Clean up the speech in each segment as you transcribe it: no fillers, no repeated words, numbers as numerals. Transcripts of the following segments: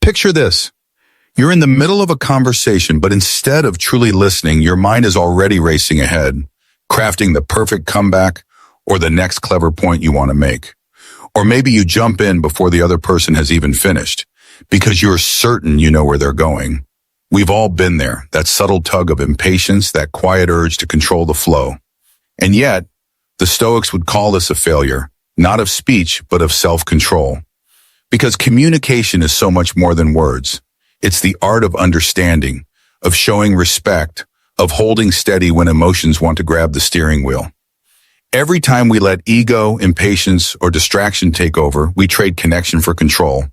Picture this. You're in the middle of a conversation, but instead of truly listening, your mind is already racing ahead, crafting the perfect comeback or the next clever point you want to make. Or maybe you jump in before the other person has even finished, because you're certain you know where they're going. We've all been there, that subtle tug of impatience, that quiet urge to control the flow. And yet, the Stoics would call this a failure, not of speech, but of self-control. Because communication is so much more than words. It's the art of understanding, of showing respect, of holding steady when emotions want to grab the steering wheel. Every time we let ego, impatience, or distraction take over, we trade connection for control.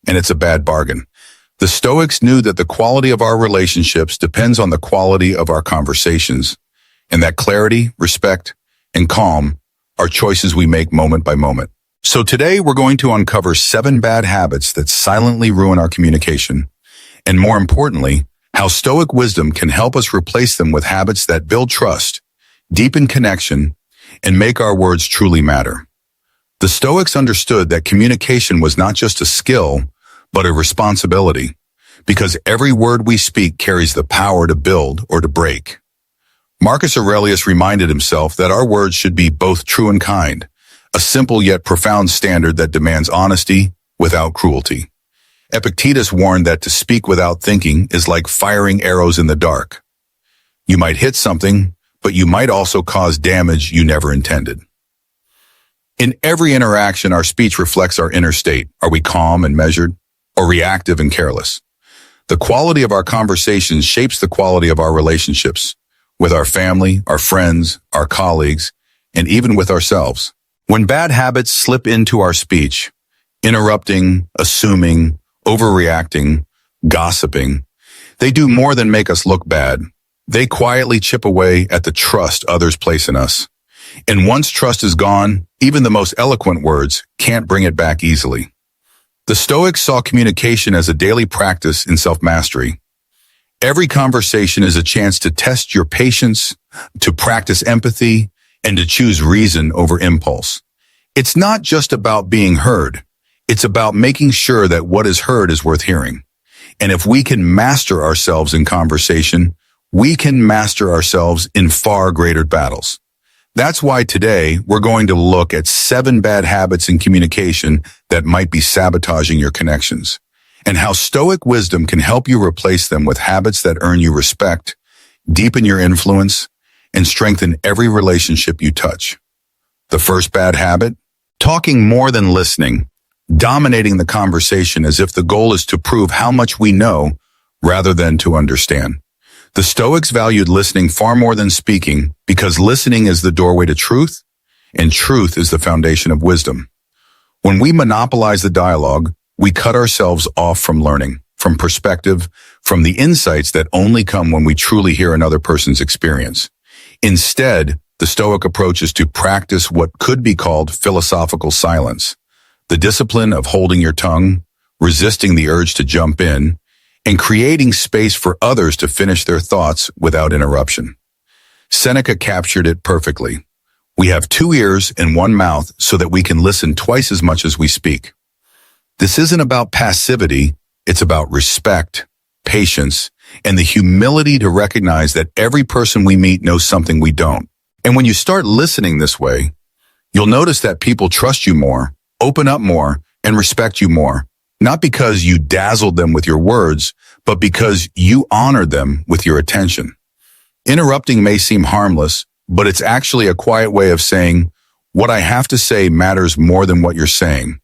And it's a bad bargain. The Stoics knew that the quality of our relationships depends on the quality of our conversations, and that clarity, respect, and calm are choices we make moment by moment. So today we're going to uncover 7 bad habits that silently ruin our communication, and more importantly, how Stoic wisdom can help us replace them with habits that build trust, deepen connection, and make our words truly matter. The Stoics understood that communication was not just a skill, but a responsibility, because every word we speak carries the power to build or to break. Marcus Aurelius reminded himself that our words should be both true and kind, a simple yet profound standard that demands honesty without cruelty. Epictetus warned that to speak without thinking is like firing arrows in the dark. You might hit something, but you might also cause damage you never intended. In every interaction, our speech reflects our inner state. Are we calm and measured, or reactive and careless? The quality of our conversations shapes the quality of our relationships, with our family, our friends, our colleagues, and even with ourselves. When bad habits slip into our speech, interrupting, assuming, overreacting, gossiping, they do more than make us look bad. They quietly chip away at the trust others place in us. And once trust is gone, even the most eloquent words can't bring it back easily. The Stoics saw communication as a daily practice in self-mastery. Every conversation is a chance to test your patience, to practice empathy, and to choose reason over impulse. It's not just about being heard. It's about making sure that what is heard is worth hearing. And if we can master ourselves in conversation, we can master ourselves in far greater battles. That's why today we're going to look at 7 bad habits in communication that might be sabotaging your connections, and how Stoic wisdom can help you replace them with habits that earn you respect, deepen your influence, and strengthen every relationship you touch. The first bad habit: talking more than listening, dominating the conversation as if the goal is to prove how much we know rather than to understand. The Stoics valued listening far more than speaking because listening is the doorway to truth, and truth is the foundation of wisdom. When we monopolize the dialogue, we cut ourselves off from learning, from perspective, from the insights that only come when we truly hear another person's experience. Instead, the Stoic approach is to practice what could be called philosophical silence, the discipline of holding your tongue, resisting the urge to jump in, and creating space for others to finish their thoughts without interruption. Seneca captured it perfectly. We have 2 ears and 1 mouth so that we can listen twice as much as we speak. This isn't about passivity, it's about respect, patience, and the humility to recognize that every person we meet knows something we don't. And when you start listening this way, you'll notice that people trust you more, open up more, and respect you more. Not because you dazzled them with your words, but because you honored them with your attention. Interrupting may seem harmless, but it's actually a quiet way of saying, what I have to say matters more than what you're saying.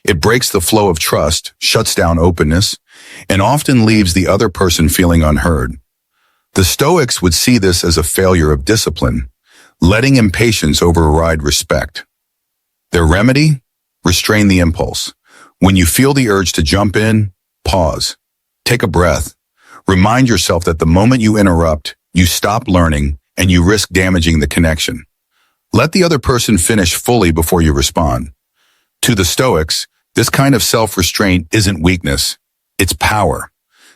It breaks the flow of trust, shuts down openness, and often leaves the other person feeling unheard. The Stoics would see this as a failure of discipline, letting impatience override respect. Their remedy? Restrain the impulse. When you feel the urge to jump in, pause. Take a breath. Remind yourself that the moment you interrupt, you stop learning and you risk damaging the connection. Let the other person finish fully before you respond. To the Stoics, this kind of self-restraint isn't weakness. It's power.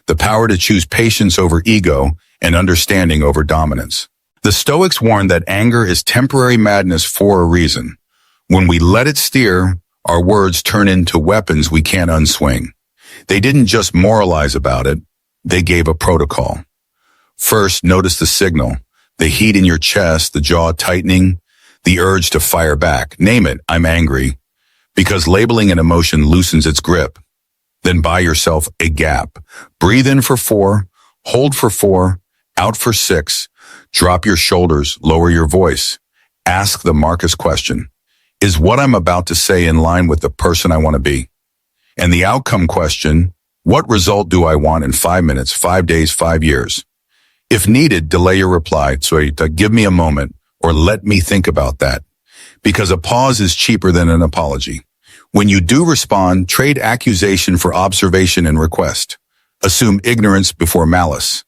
The power to choose patience over ego and understanding over dominance. The Stoics warned that anger is temporary madness for a reason. When we let it steer, our words turn into weapons we can't unswing. They didn't just moralize about it, they gave a protocol. First, notice the signal, the heat in your chest, the jaw tightening, the urge to fire back. Name it, I'm angry, because labeling an emotion loosens its grip. Then buy yourself a gap. Breathe in for 4, hold for 4, out for 6. Drop your shoulders, lower your voice. Ask the Marcus question. Is what I'm about to say in line with the person I want to be? And the outcome question, what result do I want in 5 minutes, 5 days, 5 years? If needed, delay your reply. So give me a moment or let me think about that. Because a pause is cheaper than an apology. When you do respond, trade accusation for observation and request. Assume ignorance before malice.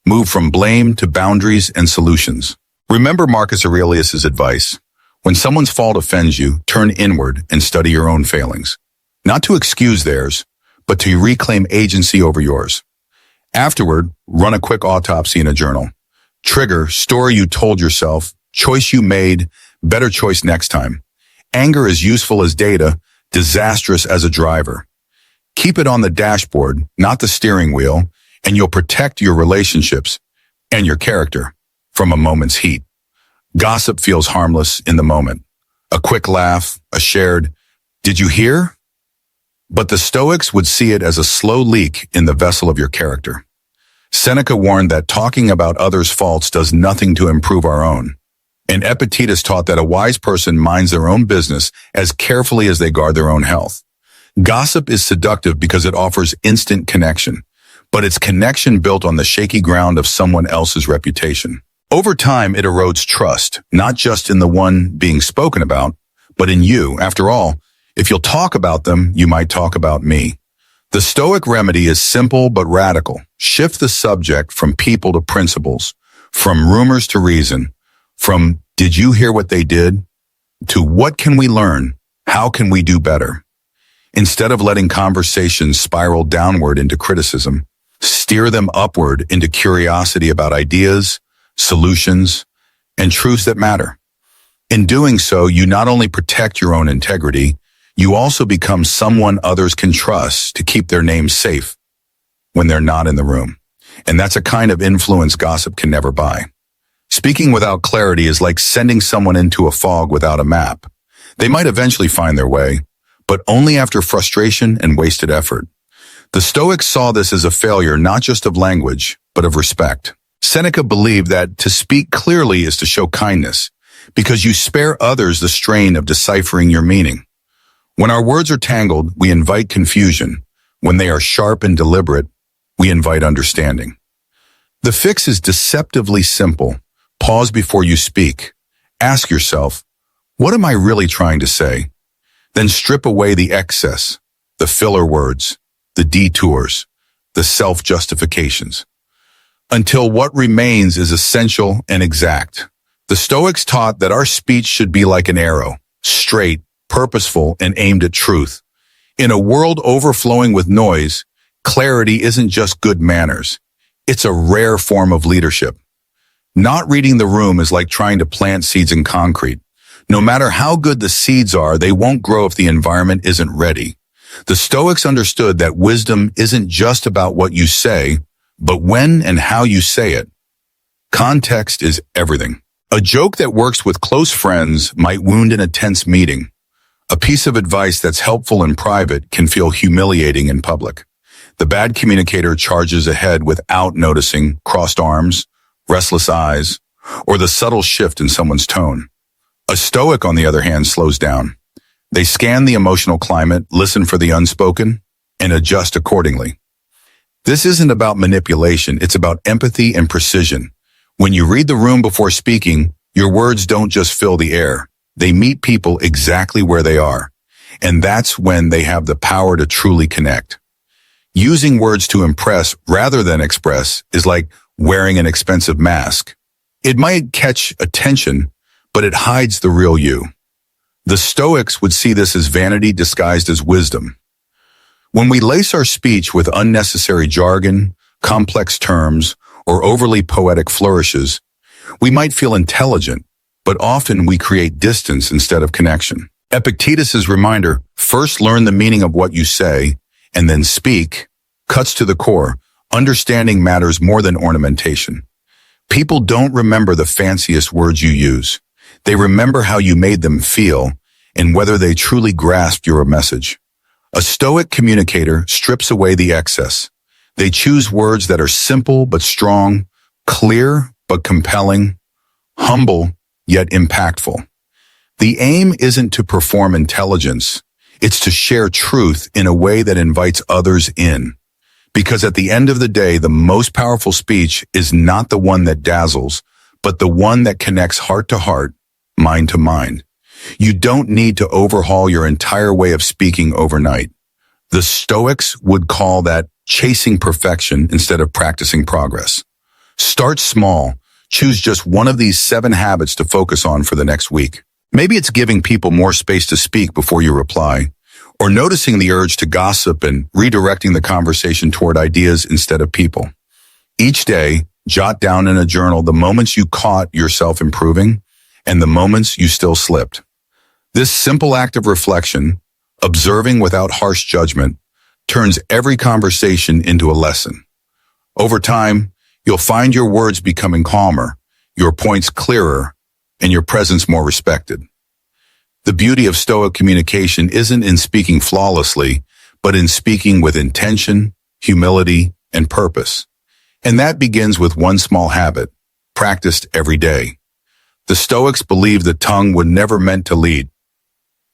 Move from blame to boundaries and solutions. Remember Marcus Aurelius' advice. When someone's fault offends you, turn inward and study your own failings. Not to excuse theirs, but to reclaim agency over yours. Afterward, run a quick autopsy in a journal. Trigger, story you told yourself, choice you made, better choice next time. Anger is useful as data, disastrous as a driver. Keep it on the dashboard, not the steering wheel, and you'll protect your relationships and your character from a moment's heat. Gossip feels harmless in the moment. A quick laugh, a shared, "Did you hear?" But the Stoics would see it as a slow leak in the vessel of your character. Seneca warned that talking about others' faults does nothing to improve our own. And Epictetus taught that a wise person minds their own business as carefully as they guard their own health. Gossip is seductive because it offers instant connection, but it's connection built on the shaky ground of someone else's reputation. Over time, it erodes trust, not just in the one being spoken about, but in you. After all, if you'll talk about them, you might talk about me. The Stoic remedy is simple but radical. Shift the subject from people to principles, from rumors to reason, from "did you hear what they did?" to "what can we learn? How can we do better?" Instead of letting conversations spiral downward into criticism, steer them upward into curiosity about ideas, solutions, and truths that matter. In doing so, you not only protect your own integrity, you also become someone others can trust to keep their names safe when they're not in the room. And that's a kind of influence gossip can never buy. Speaking without clarity is like sending someone into a fog without a map. They might eventually find their way, but only after frustration and wasted effort. The Stoics saw this as a failure not just of language, but of respect. Seneca believed that to speak clearly is to show kindness, because you spare others the strain of deciphering your meaning. When our words are tangled, we invite confusion. When they are sharp and deliberate, we invite understanding. The fix is deceptively simple. Pause before you speak. Ask yourself, what am I really trying to say? Then strip away the excess, the filler words, the detours, the self-justifications, until what remains is essential and exact. The Stoics taught that our speech should be like an arrow, straight, purposeful, and aimed at truth. In a world overflowing with noise, clarity isn't just good manners. It's a rare form of leadership. Not reading the room is like trying to plant seeds in concrete. No matter how good the seeds are, they won't grow if the environment isn't ready. The Stoics understood that wisdom isn't just about what you say, but when and how you say it. Context is everything. A joke that works with close friends might wound in a tense meeting. A piece of advice that's helpful in private can feel humiliating in public. The bad communicator charges ahead without noticing crossed arms, restless eyes, or the subtle shift in someone's tone. A Stoic, on the other hand, slows down. They scan the emotional climate, listen for the unspoken, and adjust accordingly. This isn't about manipulation, it's about empathy and precision. When you read the room before speaking, your words don't just fill the air. They meet people exactly where they are. And that's when they have the power to truly connect. Using words to impress rather than express is like wearing an expensive mask. It might catch attention, but it hides the real you. The Stoics would see this as vanity disguised as wisdom. When we lace our speech with unnecessary jargon, complex terms, or overly poetic flourishes, we might feel intelligent, but often we create distance instead of connection. Epictetus' reminder, first learn the meaning of what you say, and then speak, Cuts to the core. Understanding matters more than ornamentation. People don't remember the fanciest words you use. They remember how you made them feel and whether they truly grasped your message. A Stoic communicator strips away the excess. They choose words that are simple but strong, clear but compelling, humble yet impactful. The aim isn't to perform intelligence. It's to share truth in a way that invites others in. Because at the end of the day, the most powerful speech is not the one that dazzles, but the one that connects heart to heart, mind to mind. You don't need to overhaul your entire way of speaking overnight. The Stoics would call that chasing perfection instead of practicing progress. Start small. Choose just one of these 7 habits to focus on for the next week. Maybe it's giving people more space to speak before you reply, or noticing the urge to gossip and redirecting the conversation toward ideas instead of people. Each day, jot down in a journal the moments you caught yourself improving and the moments you still slipped. This simple act of reflection, observing without harsh judgment, turns every conversation into a lesson. Over time, you'll find your words becoming calmer, your points clearer, and your presence more respected. The beauty of Stoic communication isn't in speaking flawlessly, but in speaking with intention, humility, and purpose. And that begins with one small habit, practiced every day. The Stoics believed the tongue was never meant to lead.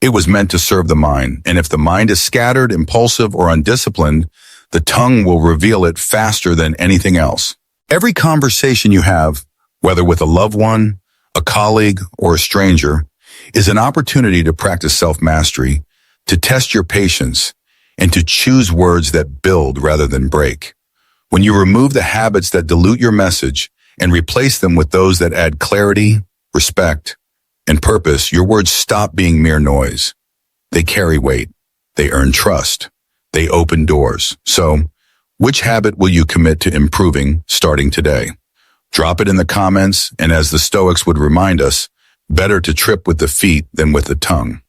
It was meant to serve the mind, and if the mind is scattered, impulsive, or undisciplined, the tongue will reveal it faster than anything else. Every conversation you have, whether with a loved one, a colleague, or a stranger, is an opportunity to practice self-mastery, to test your patience, and to choose words that build rather than break. When you remove the habits that dilute your message and replace them with those that add clarity, respect, and purpose, your words stop being mere noise. They carry weight. They earn trust. They open doors. So, which habit will you commit to improving starting today? Drop it in the comments, and as the Stoics would remind us, better to trip with the feet than with the tongue.